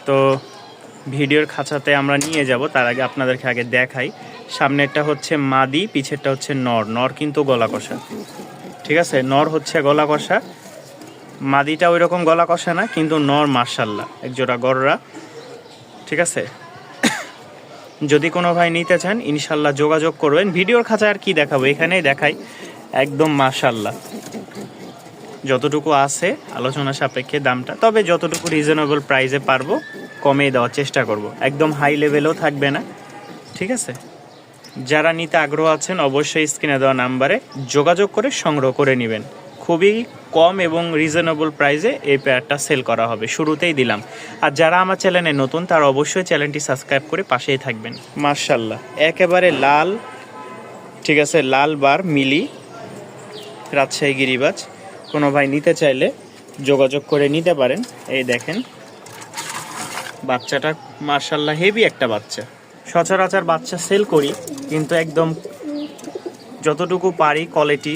তো ভিডিওর খাঁচাতে আমরা নিয়ে যাব, তার আগে আপনাদেরকে আগে দেখাই। সামনেরটা হচ্ছে মাদি, পিছেরটা হচ্ছে নর। নর কিন্তু গলা কষা, ঠিক আছে? নর হচ্ছে গলা কষা, মাদিটা ওই রকম গলা কষা না, কিন্তু নর মাশাআল্লাহ একজোড়া গররা, ঠিক আছে? যদি কোনো ভাই নিতে চান ইনশাল্লাহ যোগাযোগ করবেন। ভিডিওর খাঁচা আর কি দেখাবো, এখানেই দেখাই। একদম মাশাআল্লাহ যতটুকু আছে আলোচনা সাপেক্ষে দামটা, তবে যতটুকু রিজনেবল প্রাইসে পারবো কমিয়ে দেওয়ার চেষ্টা করব, একদম হাই লেভেলও থাকবে না, ঠিক আছে? যারা নিতে আগ্রহ আছেন অবশ্যই স্ক্রিনে দেওয়া নাম্বারে যোগাযোগ করে সংগ্রহ করে নেবেন। খুবই কম এবং রিজনেবল প্রাইসে এই পেয়ারটা সেল করা হবে, শুরুতেই দিলাম। আর যারা আমার চ্যানেলে নতুন তারা অবশ্যই চ্যানেলটি সাবস্ক্রাইব করে পাশেই থাকবেন। মাশাআল্লাহ একেবারে লাল, ঠিক আছে? লাল বার মিলি রাজশাহী গিরিবাজ। কোনো ভাই নিতে চাইলে যোগাযোগ করে নিতে পারেন। এই দেখেন বাচ্চাটা মাশাআল্লাহ হেভি একটা বাচ্চা। সচরাচর বাচ্চা সেল করি, কিন্তু একদম যতটুকু পারি কোয়ালিটি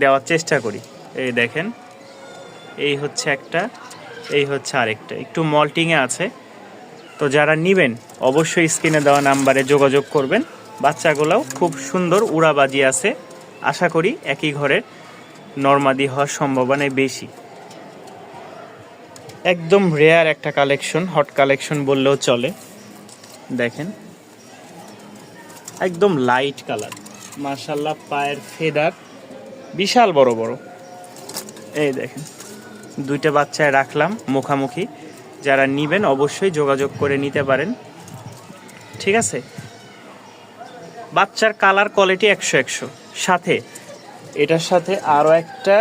দেওয়ার চেষ্টা করি। এই দেখেন, এই হচ্ছে একটা, এই হচ্ছে আরেকটা, একটু মল্টিংয়ে আছে। তো যারা নেবেন অবশ্যই স্ক্রিনে দেওয়া নাম্বারে যোগাযোগ করবেন। বাচ্চাগুলোও খুব সুন্দর উড়াবাজি আছে, আশা করি একই ঘরের নরমাদি হওয়ার সম্ভাবনা বেশি। একদম রেয়ার একটা কালেকশন, হট কালেকশন বললেও চলে। দেখেন একদম লাইট কালার, মাশাআল্লাহ পায়ের ফেদার বিশাল বড় বড়। এই দেখেন দুইটা বাচ্চায় রাখলাম মুখামুখি, যারা নেবেন অবশ্যই যোগাযোগ করে নিতে পারেন, ঠিক আছে? বাচ্চার কালার কোয়ালিটি 100 সাথে এটার সাথে আরও একটা,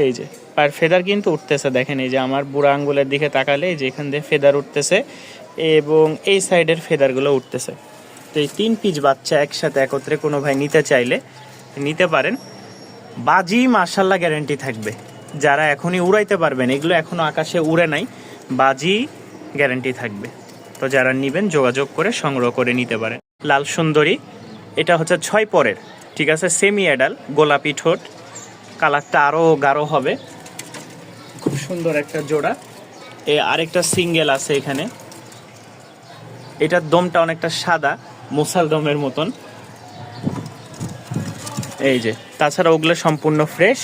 এই যে পায়ের ফেদার কিন্তু উঠতেছে, দেখেন এই যে আমার বুড়া আঙ্গুলের দিকে তাকালে এই যে এখান দিয়ে ফেদার উঠতেছে এবং এই সাইডের ফেদারগুলো উঠতেছে। তো এই 3 পিস বাচ্চা একসাথে একত্রে কোনো ভাই নিতে চাইলে নিতে পারেন। বাজি মাশাআল্লাহ গ্যারান্টি থাকবে, যারা এখনই উড়াইতে পারবেন, এগুলো এখনও আকাশে উড়ে নাই, বাজি গ্যারান্টি থাকবে। তো যারা নেবেন যোগাযোগ করে সংগ্রহ করে নিতে পারেন। লাল সুন্দরী, এটা হচ্ছে 6 পরের, ঠিক আছে? সেমি অ্যাডাল, গোলাপি ঠোঁট, কালারটা আরও গাঢ় হবে, খুব সুন্দর একটা জোড়া। আরেকটা সিঙ্গেল আছে এখানে, এটার দমটা অনেকটা সাদা মোসাল দমের মতন, এই যে। তাছাড়া ওগুলো সম্পূর্ণ ফ্রেশ।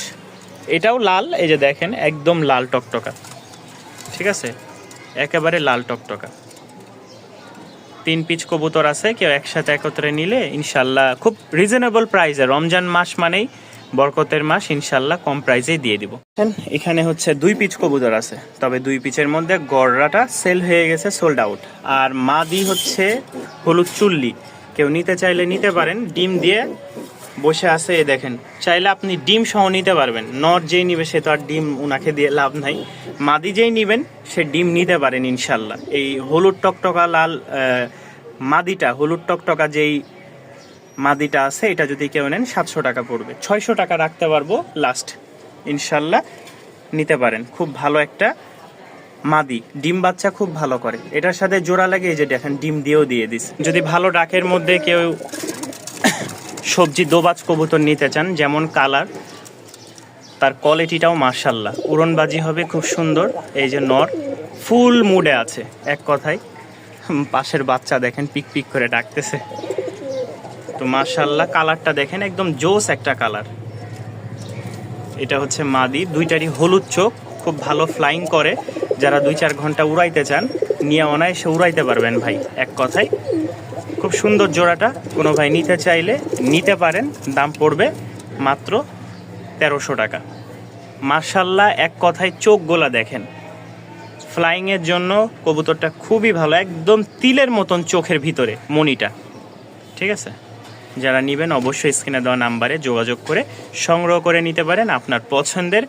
এটাও লাল, এই যে দেখেন একদম লাল টকটকা, ঠিক আছে? একেবারে লাল টকটকা। 3 পিস কবুতর আছে, কেউ একসাথে একত্রে নিলে ইনশাল্লাহ খুব রিজনেবল প্রাইসে, রমজান মাস মানেই বরকতের মাস, ইনশাল্লাহ কম প্রাইসেই দিয়ে দিব। এখানে হচ্ছে 2 পিস কবুতর আছে, তবে 2 পিসের মধ্যে গড়রাটা সেল হয়ে গেছে, সোল্ড আউট। আর মাদি হচ্ছে হলুদ চুল্লি, কেউ নিতে চাইলে নিতে পারেন। ডিম দিয়ে বসে আছে, এই দেখেন, চাইলে আপনি ডিম সহ নিতে পারবেন। নর যেই নিবে সে তো আর ডিম উনাকে দিয়ে লাভ নাই, মাদি যেই নিবেন সে ডিম নিতে পারেন ইনশাল্লাহ। এই হলুদ টকটকা লাল মাদিটা, হলুদ টকটকা যেই মাদিটা আছে, এটা যদি কেউ নেন 700 টাকা পড়বে, 600 টাকা রাখতে পারবো লাস্ট, ইনশাল্লাহ নিতে পারেন। খুব ভালো একটা মাদি, ডিম বাচ্চা খুব ভালো করে। এটার সাথে জোড়া লাগে, এই যে দেখেন ডিম দিয়েও দিয়ে দিস। যদি ভালো ডাকের মধ্যে কেউ সবজি দোবাজ কবুতর নিতে চান, যেমন কালার, তার কোয়ালিটিটাও মাশাআল্লাহ, উড়নবাজি হবে খুব সুন্দর। এই যে নর ফুল মুডে আছে, এক কথায়। পাশের বাচ্চা দেখেন পিক পিক করে ডাকতেছে। তো মাশাআল্লাহ কালারটা দেখেন একদম জোস একটা কালার। এটা হচ্ছে মাদি, দুইটারই হলুদ চোখ, খুব ভালো ফ্লাইং করে। যারা 2-4 ঘন্টা উড়াইতে চান নিয়ে অনায়াসে উড়াইতে পারবেন ভাই, এক কথায়। খুব সুন্দর জোড়াটা, কোনো ভাই নিতে চাইলে নিতে পারেন। দাম পড়বে মাত্র 1300 টাকা। মাশাআল্লাহ এক কথায় চোখগুলা দেখেন, ফ্লাইংয়ের জন্য কবুতরটা খুবই ভালো, একদম তিলের মতন চোখের ভিতরে মনিটা, ঠিক আছে? যারা নেবেন অবশ্যই স্ক্রিনে দেওয়া নাম্বারে যোগাযোগ করে সংগ্রহ করে নিতে পারেন আপনার পছন্দের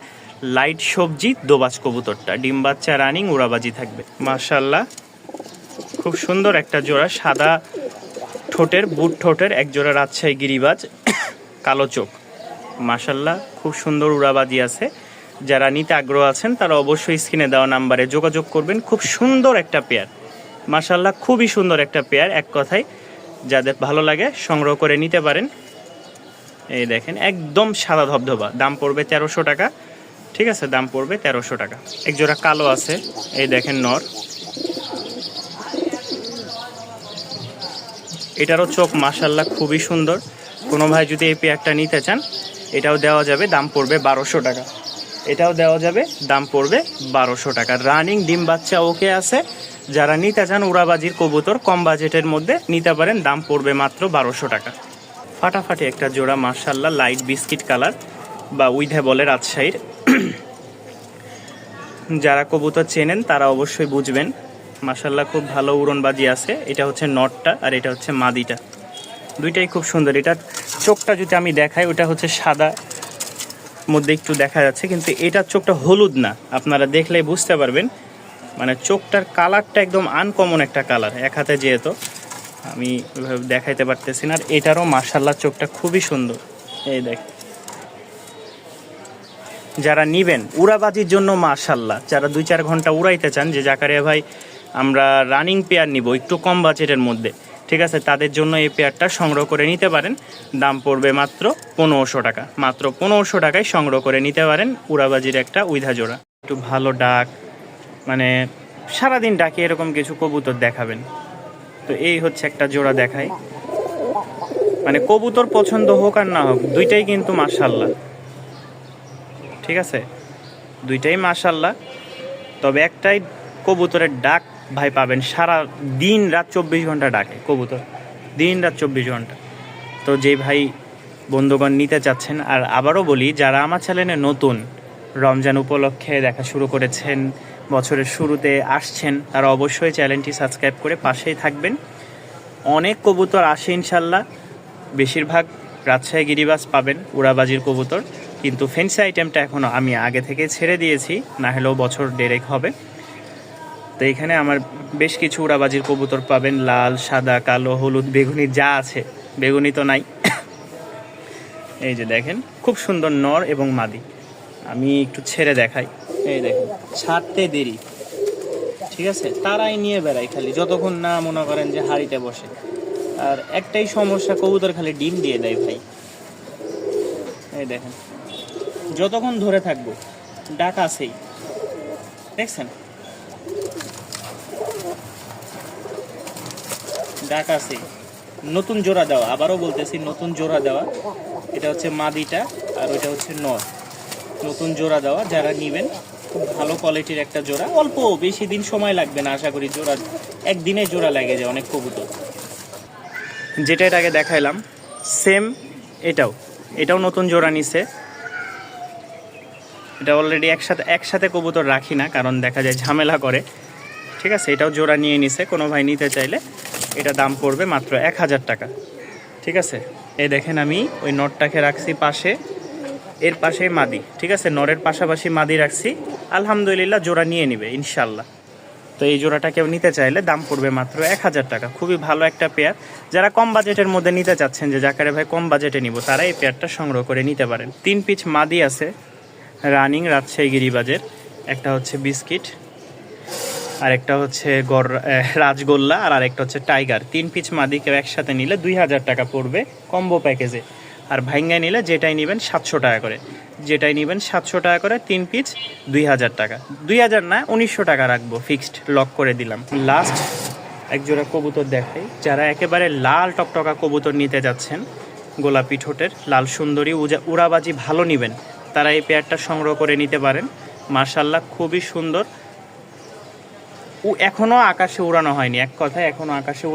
লাইট সবজি দোবাজ কবুতরটা। ডিম বাচ্চা রানিং উড়াবাজি থাকবে। মাশাআল্লাহ খুব সুন্দর একটা জোড়া, সাদা ঠোঁটের, বুট ঠোঁটের এক জোড়া রাজশাহী গিরিবাজ, কালো চোখ। মাশাআল্লাহ খুব সুন্দর উড়াবাজি আছে। যারা নিতে আগ্রহ আছেন তারা অবশ্যই স্ক্রিনে দেওয়া নাম্বারে যোগাযোগ করবেন। খুব সুন্দর একটা পেয়ার, মাশাআল্লাহ খুবই সুন্দর একটা পেয়ার, এক কথায়। যাদের ভালো লাগে সংগ্রহ করে নিতে পারেন। এই দেখেন একদম সাদা ধবধবা, দাম পড়বে 1300 টাকা। ঠিক আছে, দাম পড়বে 1300 টাকা। এক জোড়া কালো আছে, এই দেখেন নর, এটারও চোখ মাশাআল্লাহ খুবই সুন্দর। কোনো ভাই যদি এই পেয়ারটা নিতে চান এটাও দেওয়া যাবে, দাম পড়বে 1200 টাকা। এটাও দেওয়া যাবে, দাম পড়বে 1200 টাকা। রানিং ডিম বাচ্চা ওকে আছে, যারা নিতে চান উড়াবাজির কবুতর কম বাজেটের মধ্যে নিতে পারেন, দাম পড়বে মাত্র 1200 টাকা। ফাটাফাটি একটা জোড়া মাশাআল্লাহ, লাইট বিস্কিট কালার বা উইধে বলে রাজশাহীর। যারা কবুতর চেনেন তারা অবশ্যই বুঝবেন, মাশাআল্লাহ খুব ভালো উড়নবাজি আছে। এটা হচ্ছে নটটা আর এটা হচ্ছে মাদিটা, দুইটাই খুব সুন্দর। এটার চোখটা যদি আমি দেখাই, ওটা হচ্ছে সাদা মধ্যে একটু দেখা যাচ্ছে, কিন্তু এটার চোখটা হলুদ না, আপনারা দেখলেই বুঝতে পারবেন। মানে চোখটার কালারটা একদম আনকমন একটা কালার, এক হাতে যেহেতু আমি দেখাইতে পারতেছি না। আর এটারও মাশাআল্লাহ চোখটা খুবই সুন্দর, এই দেখ। যারা নিবেন উড়াবাজির জন্য মাশাআল্লাহ, যারা 2-4 ঘন্টা উড়াইতে চান যে জাকারিয়া ভাই আমরা রানিং পেয়ার নিব একটু কম বাজেটের মধ্যে, ঠিক আছে, তাদের জন্য এই পেয়ারটা সংগ্রহ করে নিতে পারেন। দাম পড়বে মাত্র 1500 টাকা। মাত্র 1500 টাকায় সংগ্রহ করে নিতে পারেন উড়াবাজির একটা উইধা জোড়া। একটু ভালো ডাক, মানে সারাদিন ডাকে এরকম কিছু কবুতর দেখাবেন। তো এই হচ্ছে একটা জোড়া দেখাই, মানে কবুতর পছন্দ হোক আর না হোক দুইটাই কিন্তু মাশাআল্লাহ, ঠিক আছে, দুইটাই মাশাআল্লাহ। তবে একটাই কবুতরের ডাক ভাই পাবেন সারা দিন রাত 24 ঘন্টা ডাকে কবুতর, দিন রাত 24 ঘন্টা। তো যে ভাই বন্ধুগণ নিতে চাচ্ছেন, আর আবারও বলি যারা আমার চ্যানেলে নতুন, রমজান উপলক্ষে দেখা শুরু করেছেন, বছরের শুরুতে আসছেন, তারা অবশ্যই চ্যানেলটি সাবস্ক্রাইব করে পাশেই থাকবেন। অনেক কবুতর আসে ইনশাল্লাহ, বেশিরভাগ রাজশাহী গিরিবাজ পাবেন উড়াবাজির কবুতর, কিন্তু ফেন্সি আইটেমটা এখনও আমি আগে থেকে ছেড়ে দিয়েছি, না হলেও বছর দেড়েক হবে। তো এখানে আমার বেশ কিছু উড়াবাজির কবুতর পাবেন, লাল, সাদা, কালো, হলুদ, বেগুনি, যা আছে, বেগুনি তো নাই। এই যে দেখেন খুব সুন্দর নর এবং মাদি, আমি একটু ছেড়ে দেখাই। এই দেখেন ছাড়তে দেরি, ঠিক আছে, তারাই নিয়ে বেড়ায় খালি, যতক্ষণ না মনে করেন যে হাড়িতে বসে। আর একটাই সমস্যা, কবুতর খালি ডিম দিয়ে দেয় ভাই। এই দেখেন যতক্ষণ ধরে থাকবো ডাক আছেই, দেখছেন ডাক আছেই। নতুন জোড়া দেওয়া, আবারও বলতেছি নতুন জোড়া দেওয়া। এটা হচ্ছে মাদিটা আর ওইটা হচ্ছে নর, নতুন জোড়া দেওয়া। যারা নেবেন খুব ভালো কোয়ালিটির একটা জোড়া, অল্প বেশি দিন সময় লাগবে না আশা করি, জোড়া একদিনে জোড়া লাগে যায় অনেক কবুতর। যেটা এর আগে দেখাইলাম সেম এটাও নতুন জোড়া নিছে। এটা অলরেডি একসাথে কবুতর রাখি না, কারণ দেখা যায় ঝামেলা করে, ঠিক আছে। এটাও জোড়া নিয়ে নিছে, কোনো ভাই নিতে চাইলে এটা দাম পড়বে মাত্র 1000 টাকা, ঠিক আছে। এই দেখেন আমি ওই নটটাকে রাখছি পাশে, এর পাশেই মাদি, ঠিক আছে, নরের পাশাপাশি মাদি রাখছি। আলহামদুলিল্লাহ জোড়া নিয়ে নিবে ইনশাল্লাহ। তো এই জোড়াটা কেউ নিতে চাইলে দাম পড়বে মাত্র 1000 টাকা। খুবই ভালো একটা পেয়ার, যারা কম বাজেটের মধ্যে নিতে চাচ্ছেন যে জাকারে ভাই কম বাজেটে নিব, তারা এই পেয়ারটা সংগ্রহ করে নিতে পারেন। 3 পিচ মাদি আছে রানিং রাজশাহী গিরিবাজের, একটা হচ্ছে বিস্কিট, আর একটা হচ্ছে রাজগোল্লা, আর আরেকটা হচ্ছে টাইগার। 3 পিচ মাদি কেউ একসাথে নিলে 2000 টাকা পড়বে কম্বো প্যাকেজে। আর ভাঙ্গায় নিলে যেটাই নেবেন 700 টাকা করে, যেটাই নেবেন 700 টাকা করে, 3 পিচ 2000 টাকা। 2000 না 1900 টাকা রাখবো, ফিক্সড লক করে দিলাম। লাস্ট এক জোড়া কবুতর দেখাই, যারা একেবারে লাল টকটকা কবুতর নিতে যাচ্ছেন, গোলাপি ঠোঁটের লাল সুন্দরী উড়াবাজি ভালো নেবেন, তারা এই পেয়ারটা সংগ্রহ করে নিতে পারেন। মাশাআল্লাহ খুবই সুন্দর, এখনও আকাশে উড়ানো হয়নি, এক কথায় এখনও আকাশে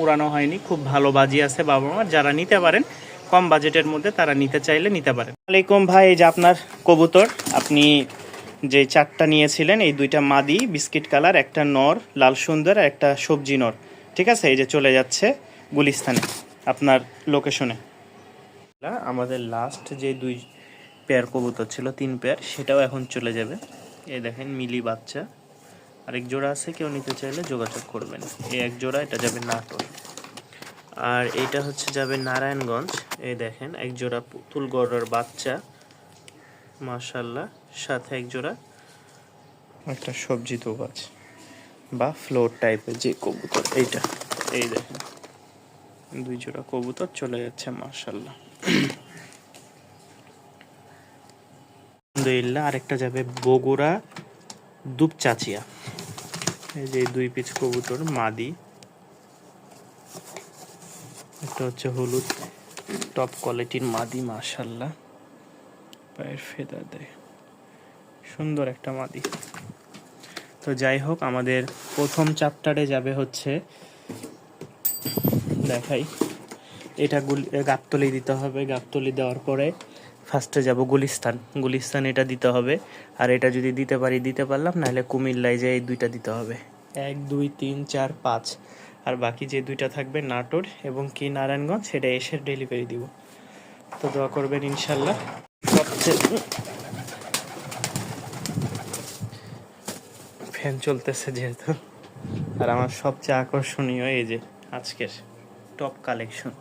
উড়ানো হয়নি। খুব ভালো বাজি আছে বাবা মার, যারা নিতে পারেন কম বাজেটের মধ্যে, তারা নিতে চাইলে নিতে পারেন। আলাইকুম ভাই, এই যে আপনার কবুতর, আপনি যে 4টা নিয়েছিলেন, এই 2টা মাদি বিস্কিট কালার, একটা নর লাল সুন্দর আর একটা সবজি নর, ঠিক আছে, এই যে চলে যাচ্ছে গুলিস্তানে আপনার লোকেশনে। আমাদের লাস্ট যে 2 পেয়ার কবুতর ছিল, 3 পেয়ার, সেটাও এখন চলে যাবে। এই দেখেন মিলি বাচ্চা, আরেক জোড়া আছে, কেউ নিতে চাইলে যোগাযোগ করবেন। এই এক জোড়া, এটা যাবে নাটোর, আর এইটা হচ্ছে যাবে নারায়ণগঞ্জ। এই দেখেন এক জোড়া পুতুল গড়ার বাচ্চা মাশাআল্লাহ, সাথে এক জোড়া একটা সবজি দোবাজ বা ফ্লোর টাইপের যে কবুতর, এইটা। এই দেখেন 2 জোড়া কবুতর চলে যাচ্ছে মাশাআল্লাহ। আলহামদুলিল্লাহ। আরেকটা যাবে বগুড়া দুপচাচিয়া। এই যে 2 পিস কবুতর মাদি। এটা হচ্ছে হলুদ টপ কোয়ালিটির মাদি, মাশাআল্লাহ। পায়ের ফেদা দেয়, সুন্দর একটা মাদি। তো যাই হোক, আমাদের প্রথম চ্যাপ্টারে যাবে হচ্ছে, দেখাই, এটা গাবতলি দিতে হবে। গাবতলি দেওয়ার পরে ফার্স্টে যাব গুলিস্তান। গুলিস্তান এটা দিতে হবে। আর এটা যদি দিতে পারি দিতে পারলাম, নাহলে কুমিল্লায় যে এই 2টা দিতে হবে, 1 2 3 4 5। আর বাকি যে 2টা থাকবে নাটোর এবং কি নারায়ণগঞ্জ, সেটা এসে ডেলিভারি দিব। তো দোয়া করবেন ইনশাল্লাহ। সবচেয়ে ফ্যান চলতেছে যেহেতু। আর আমার সবচেয়ে আকর্ষণীয় এই যে আজকের টপ কালেকশন।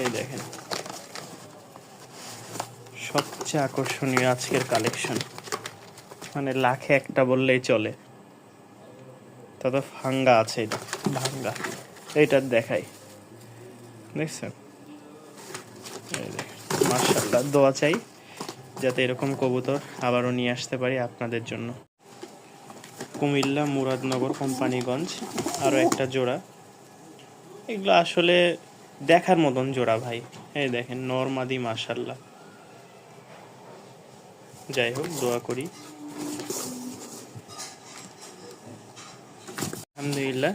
এই দেখেন, সবচেয়ে আকর্ষণীয় আজকের কালেকশন, মানে লাখে একটা বললেই চলে। তত ফাঙ্গা আছে, এটা ভাঙ্গা। এইটার দেখাই, দেখছেন? এই দেখেন, মাশাআল্লাহ। দোয়া চাই যাতে এরকম কবুতর আবারও নিয়ে আসতে পারি আপনাদের জন্য। কুমিল্লা মুরাদনগর কোম্পানিগঞ্জ আরও একটা জোড়া। এগুলো আসলে দেখার মতন জোড়া ভাই। এই দেখেন, নরমাদি, মাশাআল্লাহ। যাই হোক, দোয়া করি। আলহামদুলিল্লাহ,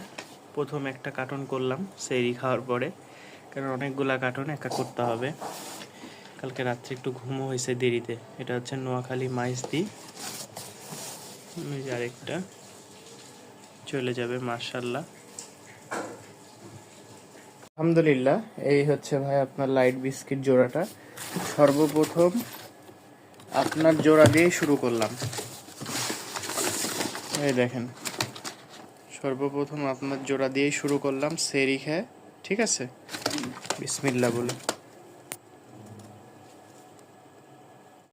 প্রথম একটা কার্টন করলাম সেরি খাওয়ার পরে, কারণ অনেকগুলা কার্টন একা করতে হবে। কালকে রাত্রে একটু ঘুমও হয়েছে দেরিতে। এটা হচ্ছে নোয়াখালী মাইজদি। আরেকটা চলে যাবে, মাশাআল্লাহ। আলহামদুলিল্লাহ, এই হচ্ছে ভাই আপনার লাইট বিস্কিট জোড়াটা। সর্বপ্রথম আপনার জোড়া দিয়ে শুরু করলাম। এই দেখেন, সর্বপ্রথম আপনার জোড়া দিয়েই শুরু করলাম সেরি খেয়ে। ঠিক আছে, বিসমিল্লাহ বলে।